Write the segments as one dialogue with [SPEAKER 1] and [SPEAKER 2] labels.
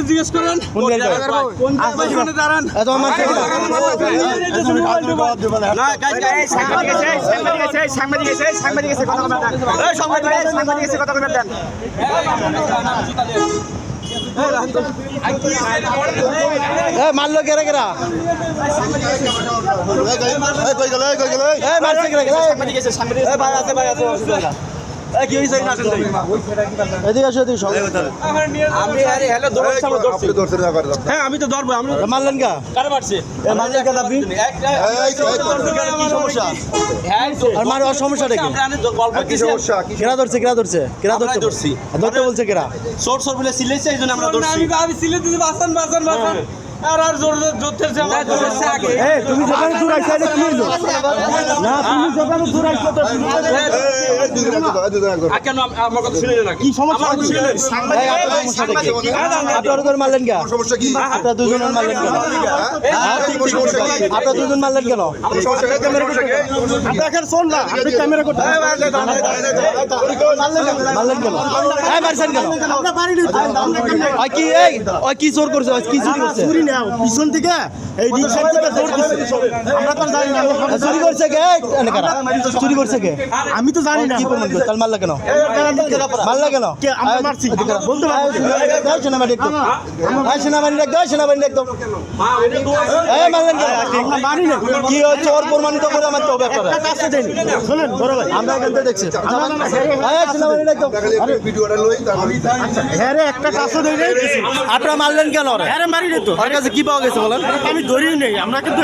[SPEAKER 1] জিজ্ঞেস করেন
[SPEAKER 2] মারলো কেরা কেরা
[SPEAKER 1] আমি তো ধরবো
[SPEAKER 2] মারলেন কা সমস্যা কেরা ধরছে কেরা ধরছে কেরা ধরতে বলছে কেরা
[SPEAKER 1] সোর সোর বলে সিলেছে এই জন্য আমরা ধরছি আমি সিলে দিতে বাসন বাসন বাসন আর আর জোর জোরতেছে আমরা ধরছে আগে
[SPEAKER 2] এই তুমি যেখানে দূর আইছো এটা কি হলো না তুমি যেখানে দূর আইছো তো
[SPEAKER 1] কেন আমার কথা শুনে না
[SPEAKER 2] কি সমস্যা আপনারা ধরে মারলেন কেন
[SPEAKER 3] সমস্যা কি
[SPEAKER 2] আপনারা দুজনের মারলেন কেন আপনারা দুজন মারলেন কেন
[SPEAKER 1] দেখেন শোন না আপনি ক্যামেরা করতে
[SPEAKER 2] মারলেন কেন এই মারছেন কেন ওই কি এই ওই কি জোর করছে ওই কি চুরি করছে
[SPEAKER 1] চুরি না পিছন থেকে এই রিকশা থেকে জোর দিছে আমরা তো জানি না
[SPEAKER 2] চুরি করছে কে এনে কারা চুরি করছে কে
[SPEAKER 1] আমি তো জানি না
[SPEAKER 2] কি প্রমাণ করতে তাল মারলা কেন মারলা কেন
[SPEAKER 1] কে আমরা মারছি বলতে
[SPEAKER 2] দাও সেনাবাহিনী একদম সেনাবাহিনী একদম সেনাবাহিনী একদম এই মারলেন কেন
[SPEAKER 1] মারি না
[SPEAKER 2] কি হচ্ছে ওর প্রমাণিত করে আমার তো ব্যাপারে
[SPEAKER 1] কাছে দেন শুনেন বড় ভাই
[SPEAKER 2] আমরা এখান থেকে দেখছি সেনাবাহিনী একদম
[SPEAKER 3] ভিডিওটা লই তারপর
[SPEAKER 1] হ্যাঁ রে একটা কাছে দেই নাই
[SPEAKER 2] আপনারা মারলেন কেন ওরে
[SPEAKER 1] হ্যাঁ মারি না তো
[SPEAKER 2] ওর কাছে কি পাওয়া গেছে বলেন
[SPEAKER 1] আমি ধরি নেই আমরা কিন্তু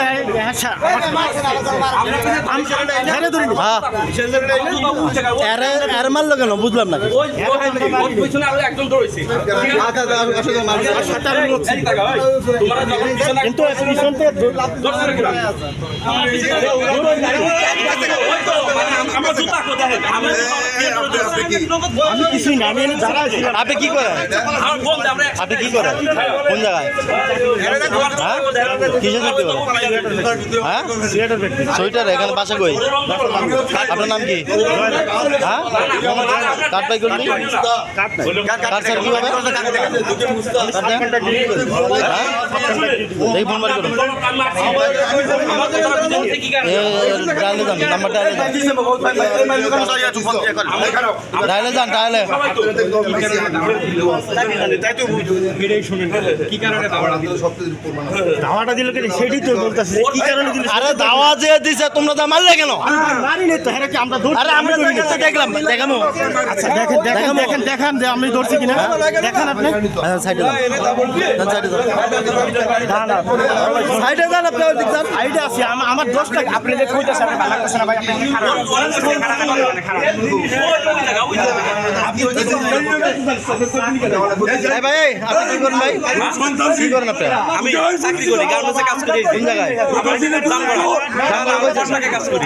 [SPEAKER 2] এর মারলো কেন বুঝলাম না
[SPEAKER 1] কিন্তু পিছন থেকে আমি কিছুই না আমি যারা
[SPEAKER 2] আপনি কি করেন আপনি কি করেন কোন জায়গায় কিসের চাকরি করেন হ্যাঁ সোয়েটার এখানে বাসা কই আপনার নাম কি হ্যাঁ কাঠ পাই করলি কাঠ স্যার কীভাবে দেখি ফোন বাড়ি করুন ডায়ালে যান নাম্বার ডায়ালে যান ডায়ালে
[SPEAKER 1] দাওয়াটা দিল কেন সেটাই তো বলতেছে কি কারণে দিল
[SPEAKER 2] আরে দাওয়া যে দিছে তোমরা তো মারলে কেন
[SPEAKER 1] মারি নাই তো হ্যাঁ কি আমরা ধরছি
[SPEAKER 2] আরে আমরা তো দেখলাম দেখানো
[SPEAKER 1] আচ্ছা দেখেন দেখেন দেখেন দেখান যে আমি ধরছি কিনা দেখেন আপনি
[SPEAKER 2] সাইডে সাইডে যান আপনি দেখছেন
[SPEAKER 1] সাইডে আছে আমার দোষটা আপনি যে কইতাছেন ভালো লাগতেছে না ভাই
[SPEAKER 2] খারাপ ভাই আপনি কি করেন ভাই কি করেন আপনি
[SPEAKER 4] আমি চাকরি করি গার্মেন্টসে কাজ করি
[SPEAKER 2] কোন জায়গায়
[SPEAKER 4] কাজ করি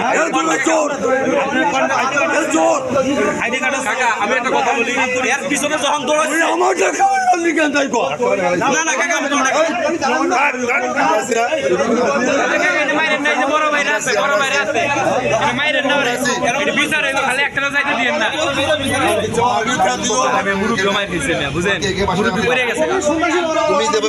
[SPEAKER 4] আইডি কার্ড কাকা আমি একটা কথা বলি এর পিছনে যখন দৌড়াচ্ছি আমার টাকা কেন তাই কো না না কাকা আমি তোমাকে মাইরেন নাই যে বড় ভাইরা আছে মাইরেন না এটা বিচার হইলো খালি একটা যাইতে দিয়েন না আমি মুরুব্বি মাইর দিছেন বুঝেন মুরুব্বি পড়ে গেছে